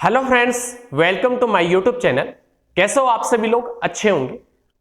Hello friends, welcome to my YouTube channel. कैसे हो आप सभी लोग? अच्छे होंगे।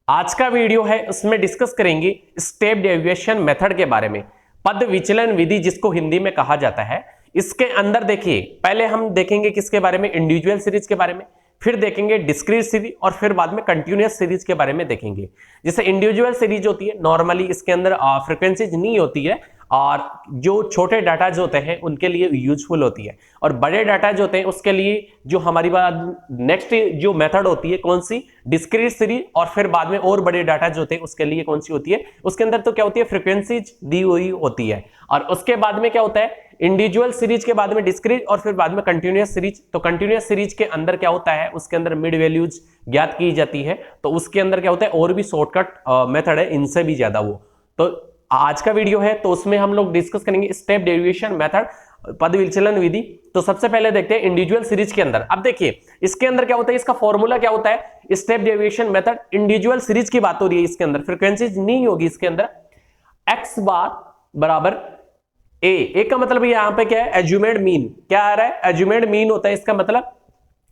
आज का वीडियो है, उसमें डिस्कस करेंगे स्टेप डेविएशन मेथड के बारे में, पद विचलन विधि जिसको हिंदी में कहा जाता है। इसके अंदर देखिए, पहले हम देखेंगे किसके बारे में, इंडिविजुअल सीरीज के बारे में, फिर देखेंगे डिस्क्रीट सीरीज और फिर बाद में कंटिन्यूअस सीरीज के बारे में देखेंगे। जैसे इंडिविजुअल सीरीज होती है, नॉर्मली इसके अंदर फ्रीक्वेंसीज नहीं होती है और जो छोटे डाटा जो होते हैं उनके लिए यूजफुल होती है, और बड़े डाटा जो होते हैं उसके लिए जो हमारी बात नेक्स्ट जो मेथड होती है कौन सी, डिस्क्रीट सीरीज, और फिर बाद में और बड़े डाटा जो होते हैं उसके लिए कौन सी होती है, उसके अंदर तो क्या होती है, फ्रीक्वेंसीज दी हुई होती है। और उसके बाद में क्या होता है, इंडिविजुअल सीरीज के बाद में डिस्क्रीट और फिर बाद में कंटिन्यूअस सीरीज। तो कंटिन्यूअस सीरीज के अंदर क्या होता है, उसके अंदर मिड वैल्यूज ज्ञात की जाती है, तो उसके अंदर क्या होता है और भी शॉर्टकट मेथड है इनसे भी ज्यादा वो। तो आज का वीडियो है तो उसमें हम लोग डिस्कस करेंगे स्टेप डेरिवेशन मेथड, पद विचलन विधि। तो सबसे पहले देखते हैं इंडिविजुअल सीरीज के अंदर। अब देखिए इसके अंदर क्या होता है, इसका फॉर्मूला क्या होता है, step derivation method individual series की बात हो रही है, इसके अंदर फ्रीक्वेंसीज नहीं होगी। इसके अंदर x बार बराबर ए का मतलब यहां पे क्या है, एज्यूमेड मीन। क्या आ रहा है, एज्यूमेड मीन होता है, इसका मतलब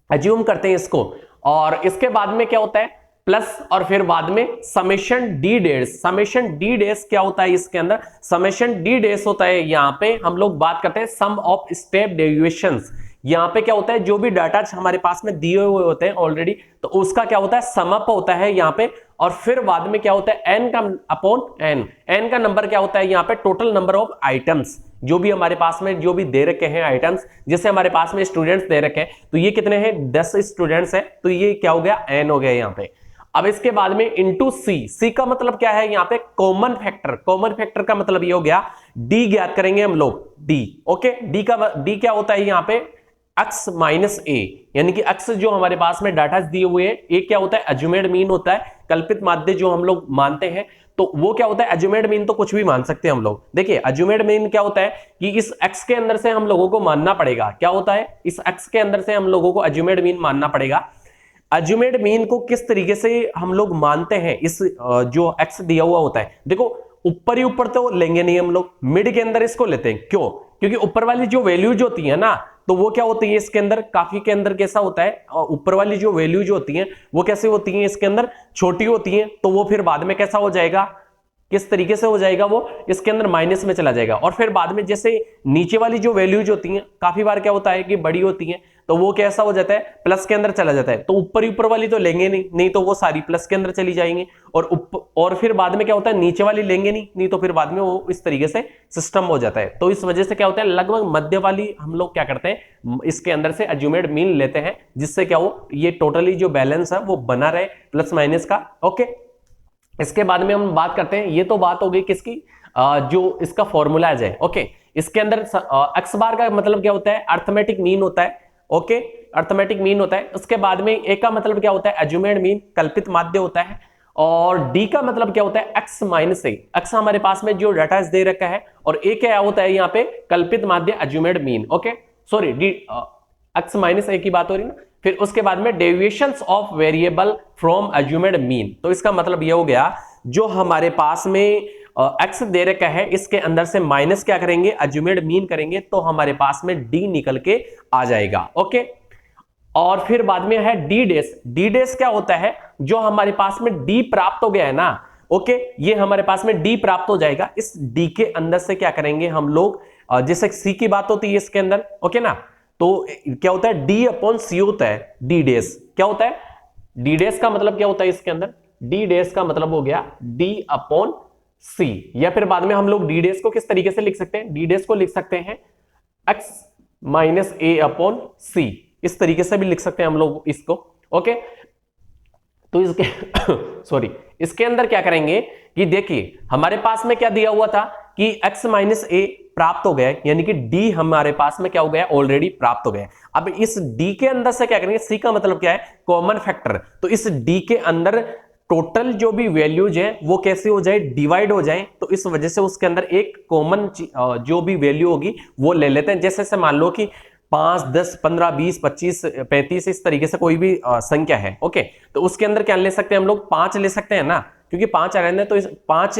एज्यूम करते हैं इसको। और इसके बाद में क्या होता है प्लस, और फिर बाद में समेशन डी डेस। समेशन डी डेस क्या होता है, इसके अंदर समेशन डी डेस होता है। यहां पे हम लोग बात करते हैं सम ऑफ स्टेप डेविएशंस। यहां पे क्या होता है, जो भी डाटा हमारे पास में दिए हुए होते हैं ऑलरेडी, तो उसका क्या होता है सम अप होता है यहां पे। और फिर बाद में क्या होता है एन का अपॉन एन। एन का नंबर क्या होता है यहाँ पे, टोटल नंबर ऑफ आइटम्स जो भी हमारे पास में जो भी दे रखे हैं आइटम्स। जैसे हमारे पास में स्टूडेंट्स दे रखे हैं, तो ये कितने हैं, 10 स्टूडेंट्स हैं, तो ये क्या हो गया, एन हो गया यहाँ पे। अब इसके बाद में इंटू सी। सी का मतलब क्या है यहाँ पे, कॉमन फैक्टर। कॉमन फैक्टर का मतलब ये हो गया, डी ज्ञात करेंगे हम लोग, डी। ओके, डी क्या होता है यहाँ पे, x माइनस ए, यानी कि x जो हमारे पास में डाटा दिए हुए हैं, ए क्या होता है, एज्यूमेड मीन होता है, कल्पित माध्य जो हम लोग मानते हैं। तो वो क्या होता है, एज्यूमेड मीन तो कुछ भी मान सकते हैं हम लोग। देखिए एज्यूमेड मीन क्या होता है कि इस x के अंदर से हम लोगों को मानना पड़ेगा, क्या होता है, इस x के अंदर से हम लोगों को एज्यूमेड मीन मानना पड़ेगा। एज्यूमेड मीन को किस तरीके से हम लोग मानते हैं, इस जो x दिया हुआ होता है, देखो ऊपर ही ऊपर तो लेंगे नहीं हम लोग, मिड के अंदर इसको लेते हैं। क्यों? क्योंकि ऊपर वाली जो वैल्यूज होती है ना, तो वो क्या होती है इसके अंदर, काफी के अंदर कैसा होता है, ऊपर वाली जो वैल्यूज होती हैं वो कैसे होती हैं, इसके अंदर छोटी होती हैं, तो वो फिर बाद में कैसा हो जाएगा, किस तरीके से हो जाएगा, वो इसके अंदर माइनस में चला जाएगा। और फिर बाद में जैसे नीचे वाली जो वैल्यूज होती हैं काफी बार क्या होता है कि बड़ी होती हैं, तो वो कैसा हो जाता है, प्लस के अंदर चला जाता है। तो ऊपर ही ऊपर वाली तो लेंगे नहीं तो वो सारी प्लस के अंदर चली जाएंगी। और फिर बाद में क्या होता है, नीचे वाली लेंगे नहीं तो फिर बाद में वो इस तरीके से सिस्टम हो जाता है। तो इस वजह से क्या होता है, लगभग मध्य वाली हम लोग क्या करते हैं, इसके अंदर से एज्यूमेड मीन लेते हैं, जिससे क्या हो, ये टोटली जो बैलेंस है वो बना रहे प्लस माइनस का। ओके, इसके बाद में हम बात करते हैं, ये तो बात हो गई किसकी, जो इसका फॉर्मूला है। ओके, इसके अंदर एक्स बार का मतलब क्या होता है, अर्थमेटिक मीन होता है। ओके, अर्थमेटिक मीन होता है। उसके बाद में ए का मतलब क्या होता है, एज्यूमेड मीन, कल्पित माध्य होता है। और डी का मतलब क्या होता है, एक्स माइनस ए। एक्स हमारे पास में जो डाटा दे रखा है, और ए क्या होता है यहाँ पे, कल्पित माध्य, assumed mean. Okay, sorry, D X minus A की बात हो रही है ना। फिर उसके बाद में deviations of variable from assumed mean. तो इसका मतलब ये हो गया, जो हमारे पास में एक्स दे रखा है, इसके अंदर से माइनस क्या करेंगे, एज्यूमेड मीन करेंगे, तो हमारे पास में डी निकल के आ जाएगा। ओके, और फिर बाद में है डी डेस। डी डेस क्या होता है, जो हमारे पास में डी प्राप्त हो गया है ना, ओके, ये हमारे पास में डी प्राप्त हो जाएगा। इस डी के अंदर से क्या करेंगे हम लोग, जैसे सी की बात होती है इसके अंदर, ओके ना, तो क्या होता है, डी अपॉन सी होता है, डी डेस। क्या होता है, डी डेस का मतलब क्या होता है इसके अंदर, डी डेस का मतलब हो गया डी अपॉन सी। या फिर बाद में हम लोग डी डेस को किस तरीके से लिख सकते हैं, डी डेस को लिख सकते हैं एक्स माइनस ए अपॉन सी, इस तरीके से भी लिख सकते हैं हम लोग इसको। ओके, तो इसके सॉरी, इसके अंदर क्या करेंगे कि देखिए हमारे पास में क्या दिया हुआ था कि x माइनस ए प्राप्त हो गया, यानी कि d हमारे पास में क्या हो गया, ऑलरेडी प्राप्त हो गया। अब इस d के अंदर से क्या करेंगे, c का मतलब क्या है, कॉमन फैक्टर। तो इस d के अंदर टोटल जो भी वैल्यूज है वो कैसे हो जाए, डिवाइड हो जाए। तो इस वजह से उसके अंदर एक कॉमन जो भी वैल्यू होगी वो ले लेते हैं। जैसे मान लो कि 5, 10, 15, 20, 25, 35 इस तरीके से कोई भी संख्या है। ओके, तो उसके अंदर क्या ले सकते हैं हम लोग, 5 ले सकते हैं ना, क्योंकि 5 आ रहे हैं, तो इस 5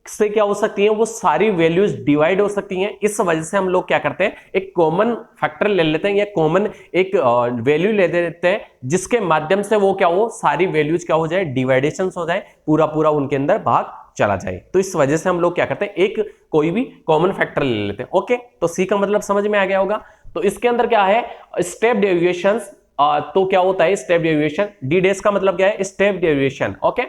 से क्या हो सकती है, वो सारी वैल्यूज डिवाइड हो सकती हैं। इस वजह से हम लोग क्या करते हैं, एक कॉमन फैक्टर ले लेते हैं या कॉमन एक वैल्यू ले देते हैं, जिसके माध्यम से वो क्या हो, सारी वैल्यूज क्या हो जाए, डिवाइडेशन हो जाए, पूरा पूरा उनके अंदर भाग चला जाए। तो इस वजह से हम लोग क्या करते हैं, एक कोई भी कॉमन फैक्टर ले लेते हैं। ओके, तो सी का मतलब समझ में आ गया होगा। तो इसके अंदर क्या है, स्टेप डेविएशंस। तो क्या होता है स्टेप डेविएशन, डी डेस का मतलब क्या है, step deviation. Okay,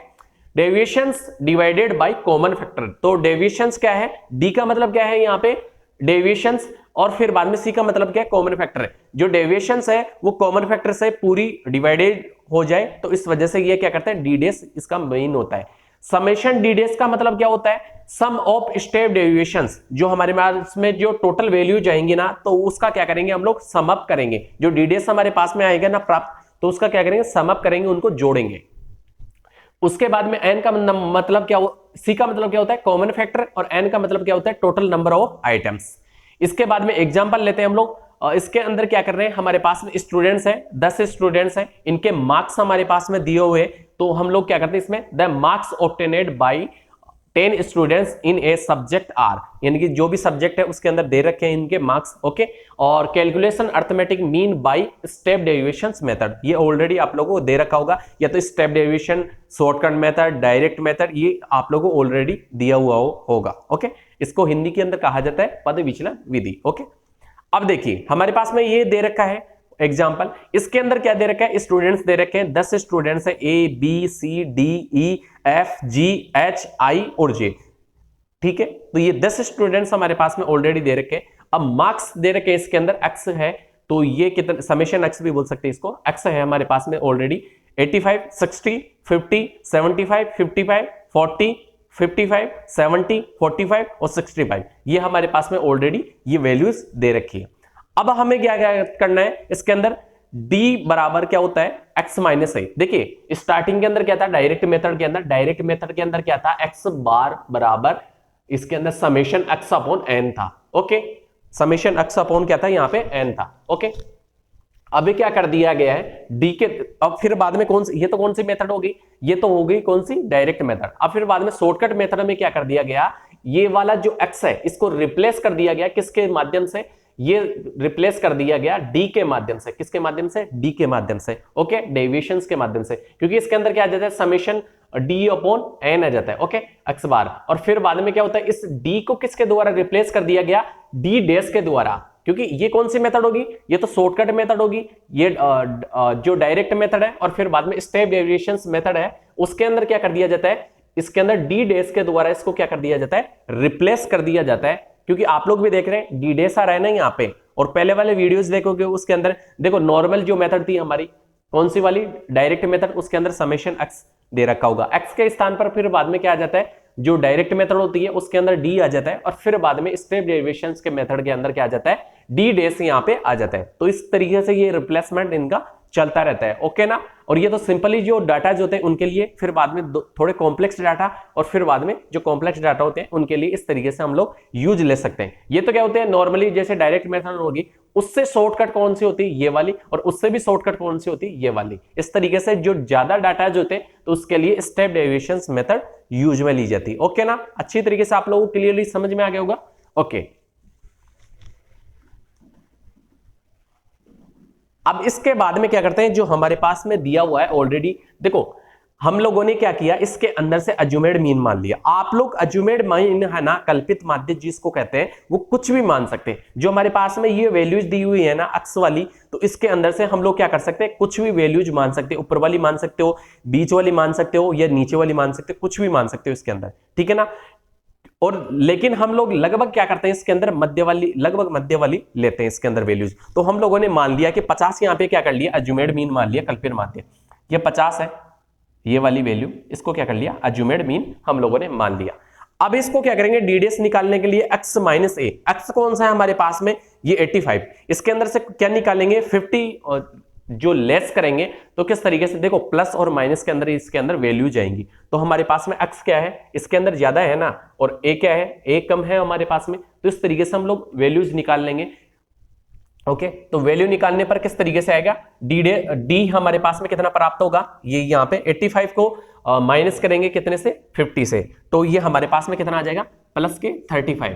deviations divided by common factor. तो डेविएशंस क्या है, डी का मतलब क्या है यहाँ पे डेविएशंस, और फिर बाद में सी का मतलब क्या है, कॉमन फैक्टर है। जो डेविएशंस है वो कॉमन फैक्टर से पूरी डिवाइडेड हो जाए, तो इस वजह से ये क्या करते हैं, डी डेस इसका मेन होता है। समेशन डी डेस का मतलब क्या होता है, सम ऑफ स्टेप डेविएशंस। जो हमारे पास में जो टोटल वैल्यू जाएंगी ना, तो उसका क्या करेंगे हम लोग, सम अप करेंगे। जो डी डेस हमारे पास में आएगा ना प्राप्त, तो उसका क्या करेंगे, सम अप करेंगे, उनको जोड़ेंगे। उसके बाद में एन का मतलब क्या, सी का मतलब क्या होता है, कॉमन फैक्टर, और एन का मतलब क्या होता है, टोटल नंबर ऑफ आइटम्स। इसके बाद में एग्जांपल लेते हैं हम लोग। इसके अंदर क्या कर रहे हैं, हमारे पास में स्टूडेंट्स हैं, 10 स्टूडेंट्स हैं, इनके मार्क्स हमारे पास में दिए हुए। तो हम लोग क्या करते हैं इसमें, the marks obtained by 10 students in a subject are, यानी कि जो भी सब्जेक्ट है उसके अंदर दे रखे हैं इनके मार्क्स। ओके, और calculation arithmetic mean by step deviation method, ये ऑलरेडी आप लोगों को दे रखा होगा, या तो step deviation, shortcut method, direct method, ये आप लोगों को ऑलरेडी दिया हुआ होगा। ओके, इसको हिंदी के अंदर कहा जाता है पद विचलन विधि। ओके, अब देखिए हमारे पास में ये दे रखा है एग्जाम्पल, इसके अंदर क्या दे रखा है, स्टूडेंट्स दे रखे हैं, 10 स्टूडेंट्स है, A B C D E F G H I और जे। ठीक है, तो ये 10 स्टूडेंट्स हमारे पास में ऑलरेडी दे रखे हैं। अब मार्क्स दे रखे हैं, इसके अंदर एक्स है, तो ये कितना, समेशन एक्स भी बोल सकते हैं इसको, एक्स है हमारे पास में ऑलरेडी 85 60 50 75 55 40 55 70 45 और 65, ये हमारे पास में ऑलरेडी ये वैल्यूज दे रखी है। अब हमें क्या क्या करना है, इसके अंदर d बराबर क्या होता है, x माइनस ए। देखिए स्टार्टिंग के अंदर क्या था, डायरेक्ट मेथड के अंदर, डायरेक्ट मेथड के अंदर क्या था, x बार बराबर इसके अंदर समेशन x अपॉन n था। ओके, समेशन x अपॉन क्या था, यहाँ पे n था। ओके, अभी क्या कर दिया गया है, d के, अब फिर बाद में कौन सी, ये तो कौन सी मेथड होगी, ये तो हो गई कौन सी, डायरेक्ट मेथड। अब फिर बाद में शॉर्टकट मेथड में क्या कर दिया गया, ये वाला जो x है इसको रिप्लेस कर दिया गया, किसके माध्यम से, ये रिप्लेस कर दिया गया डी के माध्यम से। किसके माध्यम से, डी के माध्यम से। ओके, डेविएशंस के माध्यम से, क्योंकि इसके अंदर क्या आ जाता है, समेशन डी अपॉन एन आ जाता है। ओके, एक्स बार, और फिर बाद में क्या होता है, इस डी को किसके द्वारा रिप्लेस कर दिया गया, डी डैश के द्वारा, क्योंकि ये कौन सी मेथड होगी, ये तो शॉर्टकट मेथड होगी, ये जो डायरेक्ट मेथड है, और फिर बाद में स्टेप डेविएशंस मेथड है, उसके अंदर क्या कर दिया जाता है, इसके अंदर डी डैश के द्वारा इसको क्या कर दिया जाता है, रिप्लेस कर दिया जाता है। क्योंकि आप लोग भी देख रहे हैं डी डेस आ रहा है ना यहाँ पे, और पहले वाले वीडियोस देखोगे उसके अंदर देखो नॉर्मल जो मेथड थी हमारी, कौन सी वाली, डायरेक्ट मेथड, उसके अंदर समेशन एक्स दे रखा होगा, एक्स के स्थान पर फिर बाद में क्या आ जाता है, जो डायरेक्ट मेथड होती है उसके अंदर डी आ जाता है, और फिर बाद में स्टेप डेरिवेशंस के मेथड के अंदर क्या आ जाता है, डी डेस यहाँ पे आ जाता है। तो इस तरीके से ये रिप्लेसमेंट इनका चलता रहता है। ओके ना, और ये तो सिंपली जो डाटा जो होते हैं उनके लिए, फिर बाद में थोड़े कॉम्प्लेक्स डाटा, और फिर बाद में जो कॉम्प्लेक्स डाटा होते हैं उनके लिए इस तरीके से हम लोग यूज ले सकते हैं। ये तो क्या होते हैं नॉर्मली, जैसे डायरेक्ट मेथड होगी, उससे शॉर्टकट कौन सी होती है, ये वाली, और उससे भी शॉर्टकट कौन सी होती है, ये वाली। इस तरीके से जो ज्यादा डाटा जो होते हैं तो उसके लिए स्टेप डेविएशंस मेथड यूज में ली जाती है। ओके ना, अच्छी तरीके से आप लोगों को क्लियरली समझ में आ गया होगा। ओके, अब इसके बाद में क्या करते हैं, जो हमारे पास में दिया हुआ है ऑलरेडी, देखो हम लोगों ने क्या किया, इसके अंदर से अज्यूमेड मीन मान लिया। आप लोग अज्यूमेड मीन है ना, कल्पित माध्य जिसको कहते हैं, वो कुछ भी मान सकते हैं। जो हमारे पास में ये वैल्यूज दी हुई है ना अक्स वाली, तो इसके अंदर से हम लोग क्या कर सकते हैं, कुछ भी वैल्यूज मान सकते हैं। ऊपर वाली मान सकते हो, बीच वाली मान सकते हो, या नीचे वाली मान सकते हो, कुछ भी मान सकते हो इसके अंदर, ठीक है ना। और लेकिन हम लोग लगभग क्या करते हैं, इसके अंदर मध्य वाली, लगभग मध्य वाली लेते हैं इसके अंदर वैल्यूज। तो हम लोगों ने मान लिया कि 50 यहाँ पे क्या कर लिया, अज्यूमेड मीन मान लिया, कल्पित माध्य, ये 50 है, ये वाली वैल्यू, इसको क्या कर लिया, अज्यूमेड मीन हम लोगों ने मान लिया। अब इसको क्या करेंगे, डीडीएस निकालने के लिए x माइनस ए, एक्स कौन सा है हमारे पास में, ये 85, इसके अंदर से क्या निकालेंगे 50, और जो लेस करेंगे तो किस तरीके से, देखो प्लस और माइनस के अंदर इसके अंदर वैल्यू जाएंगी। तो हमारे पास में x क्या है, इसके अंदर ज्यादा है ना, और a क्या है, a कम है हमारे पास में, तो इस तरीके से हम लोग वैल्यूज निकाल लेंगे। ओके तो वैल्यू निकालने पर किस तरीके से आएगा, डी हमारे पास में कितना प्राप्त होगा, ये यहाँ पे 85 को माइनस करेंगे कितने से, 50 से, तो ये हमारे पास में कितना आ जाएगा, प्लस के 35।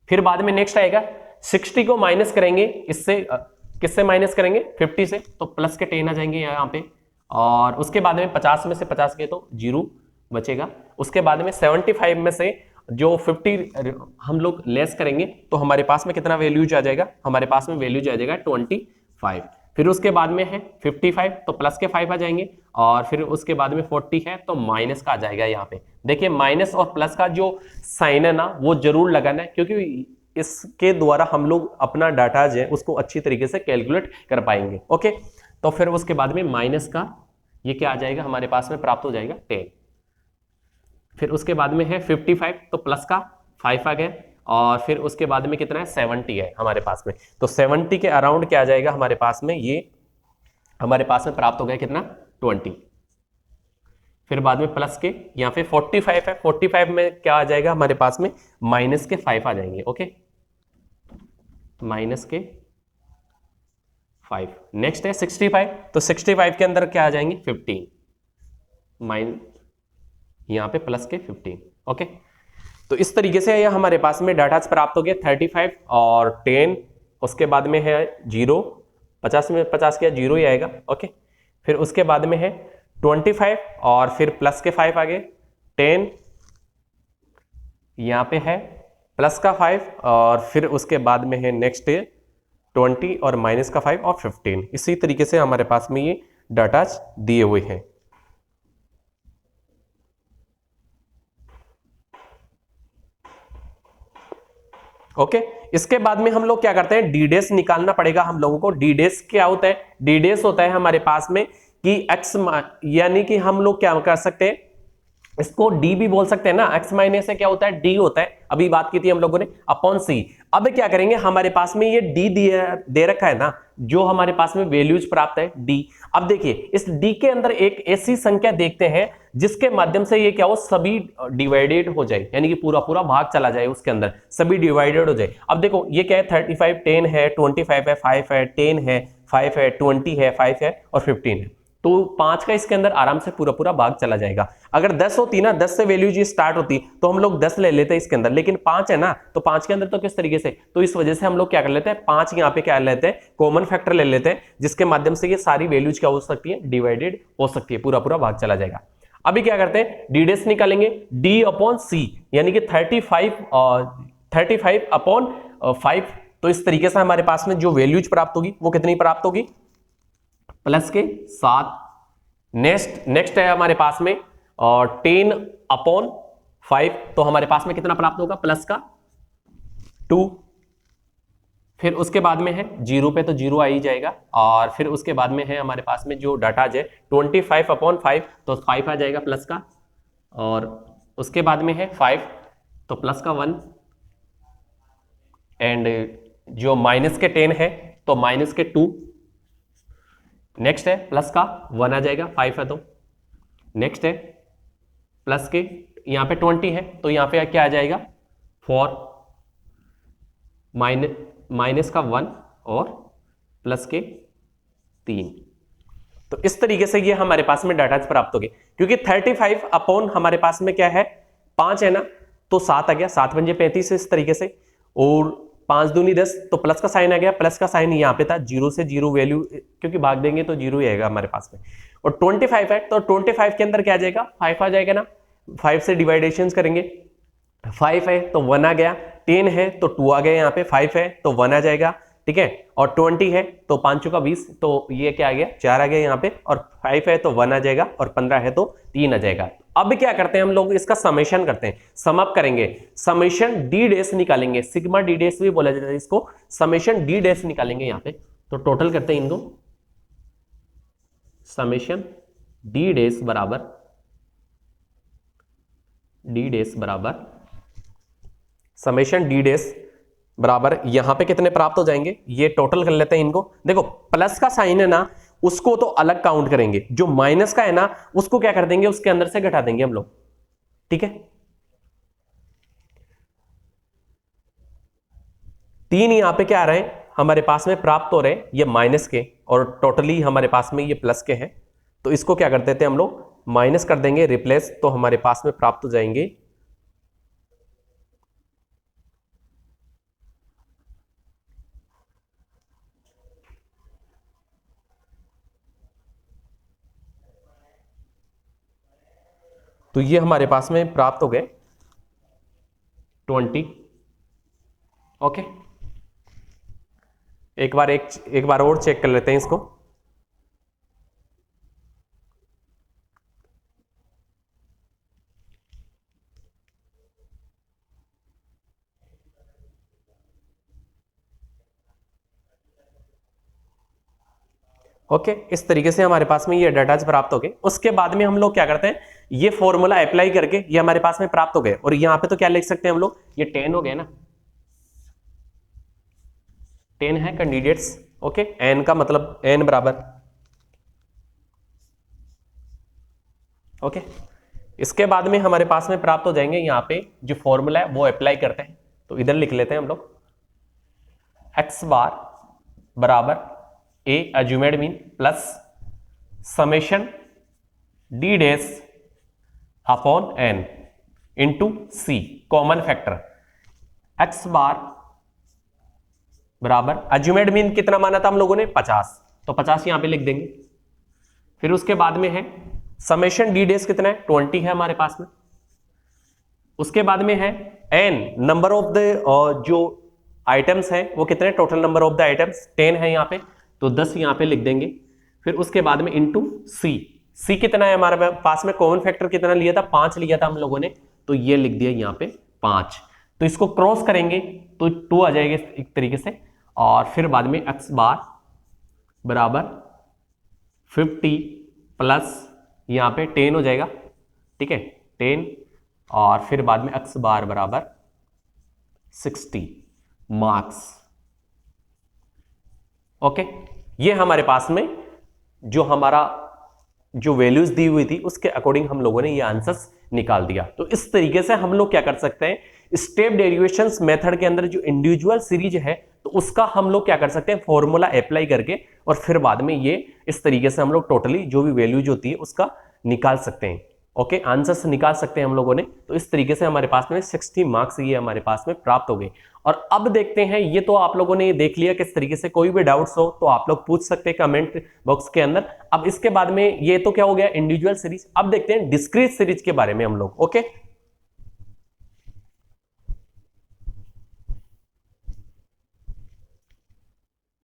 फिर बाद में नेक्स्ट आएगा 60 को माइनस करेंगे इससे, किससे माइनस करेंगे, 50 से, तो प्लस के 10 आ जाएंगे यहाँ पे। और उसके बाद में 50 में से 50 के तो 0 बचेगा। उसके बाद में 75 में से जो 50 हम लोग लेस करेंगे तो हमारे पास में कितना वैल्यूज आ जाएगा, हमारे पास में वैल्यूज आ जाएगा 25। फिर उसके बाद में है 55 तो प्लस के 5 आ जाएंगे, और फिर उसके बाद में 40 है तो माइनस का आ जाएगा। यहाँ पे देखिए माइनस और प्लस का जो साइन है ना वो जरूर लगाना है, क्योंकि इसके द्वारा हम लोग अपना डाटा जो है उसको अच्छी तरीके से कैलकुलेट कर पाएंगे। ओके तो फिर उसके बाद में माइनस का ये क्या आ जाएगा, हमारे पास में प्राप्त हो जाएगा 10। फिर उसके बाद में है 55 तो प्लस का 5 आ गया, और फिर उसके बाद में कितना है 70 है हमारे पास में, तो 70 के अराउंड क्या आ जाएगा हमारे पास में, ये हमारे पास में प्राप्त हो गया कितना 20। फिर बाद में प्लस के यहाँ पे 45 है, 45 में क्या आ जाएगा हमारे पास में, माइनस के 5 आ जाएंगे। ओके माइनस के 5। नेक्स्ट है 65 तो 65 के अंदर क्या आ जाएंगे 15 यहाँ पे प्लस के 15। ओके तो इस तरीके से यह हमारे पास में डाटा प्राप्त हो गया 35 और 10, उसके बाद में है 0, 50 में 50 क्या 0 ही आएगा। ओके फिर उसके बाद में है 25 और फिर प्लस के 5 आ गए, 10 यहाँ पे है प्लस का 5, और फिर उसके बाद में है नेक्स्ट 20 और माइनस का 5 और 15। इसी तरीके से हमारे पास में ये डाटा दिए हुए हैं। ओके इसके बाद में हम लोग क्या करते हैं, डी डेस निकालना पड़ेगा हम लोगों को। डी डेस क्या होता है, डी डेस होता है हमारे पास में कि एक्स, यानी कि हम लोग क्या कर सकते हैं, इसको डी भी बोल सकते हैं ना, एक्स माइनस से क्या होता है डी होता है, अभी बात की थी हम लोगों ने, अपॉन सी। अब क्या करेंगे, हमारे पास में ये डी दे रखा है ना, जो हमारे पास में वैल्यूज प्राप्त है डी। अब देखिए इस डी के अंदर एक ऐसी संख्या देखते हैं जिसके माध्यम से ये क्या हो, सभी डिवाइडेड हो जाए, यानी कि पूरा पूरा भाग चला जाए, उसके अंदर सभी डिवाइडेड हो जाए। अब देखो ये क्या है, 35 10 है, 25 है, 5 है, 10 है, 5 है, 20 है, 5 है और 15 है, तो 5 का इसके अंदर आराम से पूरा पूरा भाग चला जाएगा। अगर 10 होती ना, 10 से वैल्यू जी स्टार्ट होती तो हम लोग 10 ले लेते इसके अंदर, लेकिन 5 है ना, तो 5 के अंदर तो किस तरीके से, तो इस वजह से हम लोग क्या कर लेते हैं, 5 यहाँ पे क्या लेते हैं, कॉमन फैक्टर ले लेते हैं, जिसके माध्यम से ये सारी वैल्यूज क्या हो सकती है, डिवाइडेड हो सकती है, पूरा पूरा भाग चला जाएगा। अभी क्या करते हैं, डी डेस निकालेंगे, डी अपॉन सी, यानी कि 35 अपॉन 5, तो इस तरीके से हमारे पास में जो वैल्यूज प्राप्त होगी वो कितनी प्राप्त होगी, प्लस के 7। नेक्स्ट है हमारे पास में 10 अपॉन 5, तो हमारे पास में कितना प्राप्त होगा, प्लस का 2। फिर उसके बाद में है 0 पे तो 0 आ ही जाएगा, और फिर उसके बाद में है हमारे पास में जो डाटा है 25 अपॉन 5, तो 5 आ जाएगा प्लस का, और उसके बाद में है 5 तो प्लस का 1, एंड जो माइनस के 10 है तो माइनस के 2। नेक्स्ट है प्लस का 1 आ जाएगा, 5 है तो। नेक्स्ट है प्लस के यहां पे 20 है तो यहां पे क्या आ जाएगा 4, माइनस का 1 और प्लस के 3। तो इस तरीके से ये हमारे पास में डाटा प्राप्त हो गए, क्योंकि 35 अपॉन हमारे पास में क्या है 5 है ना, तो 7 आ गया, 7 पंजे 35 इस तरीके से, और 5 दूनी 10 तो प्लस का साइन आ गया, प्लस का साइन यहाँ पे था, 0 से 0 वैल्यू क्योंकि भाग देंगे तो 0 ही आएगा हमारे पास में, और 25 है तो 25 के अंदर क्या आ जाएगा 5 आ जाएगा ना, 5 से डिवाइडेशन करेंगे, 5 है तो 1 आ गया, 10 है तो 2 आ गया, यहाँ पे 5 है तो 1 आ जाएगा, ठीक है, और 20 है तो 5 का 20 तो ये क्या आ गया 4 आ गया यहाँ पे, और 5 है तो 1 आ जाएगा, और 15 है तो 3 आ जाएगा। अब क्या करते हैं हम लोग, इसका समेशन करते हैं, सम अप करेंगे, समेशन डी डेस निकालेंगे, सिग्मा डी डेस भी बोला जाता है इसको, समेशन डी डेस निकालेंगे यहाँ पे, तो टोटल करते हैं इनको, समेशन डी डेस बराबर समेशन डी डेस बराबर यहां पे कितने प्राप्त हो जाएंगे, ये टोटल कर लेते हैं इनको। देखो प्लस का साइन है ना, उसको तो अलग काउंट करेंगे, जो माइनस का है ना उसको क्या कर देंगे, उसके अंदर से घटा देंगे हम लोग, ठीक है। 3 यहां पे क्या आ रहे हैं, हमारे पास में प्राप्त हो रहे हैं ये माइनस के और टोटली हमारे पास में ये प्लस के हैं, तो इसको क्या कर देते हैं हम लोग माइनस कर देंगे रिप्लेस, तो हमारे पास में प्राप्त हो जाएंगे तो ये हमारे पास में प्राप्त हो गए 20। ओके, एक बार और चेक कर लेते हैं इसको। ओके, इस तरीके से हमारे पास में ये डाटा प्राप्त हो गए। उसके बाद में हम लोग क्या करते हैं, ये फॉर्मूला अप्लाई करके ये हमारे पास में प्राप्त हो गए, और यहां पे तो क्या लिख सकते हैं हम लोग, ये 10 हो गए ना, 10 है कैंडिडेट्स। ओके, एन का मतलब एन बराबर। ओके, इसके बाद में हमारे पास में प्राप्त हो जाएंगे, यहां पे जो फॉर्मूला है वो अप्लाई करते हैं, तो इधर लिख लेते हैं हम लोग एक्स बार बराबर A assumed mean plus summation D dash upon N into C common factor. X bar बराबर अज्यूमेड मीन कितना माना था हम लोगों ने 50, तो 50 यहां पे लिख देंगे। फिर उसके बाद में है समेशन डी डेस कितना है 20 है हमारे पास में। उसके बाद में है एन नंबर ऑफ द जो आइटम्स है वो कितने, total number of the items 10 है यहां पे, तो 10 यहां पे लिख देंगे। फिर उसके बाद में इंटू सी, सी कितना है हमारे पास में, कॉमन फैक्टर कितना लिया था 5 लिया था हम लोगों ने, तो ये लिख दिया यहां पे 5। तो इसको क्रॉस करेंगे तो 2 आ जाएगा एक तरीके से, और फिर बाद में एक्स बार बराबर 50 प्लस यहां पे 10 हो जाएगा, ठीक है 10, और फिर बाद में एक्स बार बराबर 60 मार्क्स। ओके, ये हमारे पास में जो हमारा जो वैल्यूज दी हुई थी उसके अकॉर्डिंग हम लोगों ने ये आंसर्स निकाल दिया। तो इस तरीके से हम लोग क्या कर सकते हैं, स्टेप डेरिवेशंस मेथड के अंदर जो इंडिविजुअल सीरीज है तो उसका हम लोग क्या कर सकते हैं, फॉर्मूला अप्लाई करके, और फिर बाद में ये इस तरीके से हम लोग टोटली जो भी वैल्यूज होती है उसका निकाल सकते हैं। ओके, आंसर्स निकाल सकते हैं हम लोगों ने। तो इस तरीके से हमारे पास में 60 मार्क्स ये हमारे पास में प्राप्त हो गए। और अब देखते हैं, ये तो आप लोगों ने ये देख लिया किस तरीके से, कोई भी डाउट्स हो तो आप लोग पूछ सकते हैं कमेंट बॉक्स के अंदर। अब इसके बाद में ये तो क्या हो गया इंडिविजुअल सीरीज, अब देखते हैं डिस्क्रीट सीरीज के बारे में हम लोग। ओके।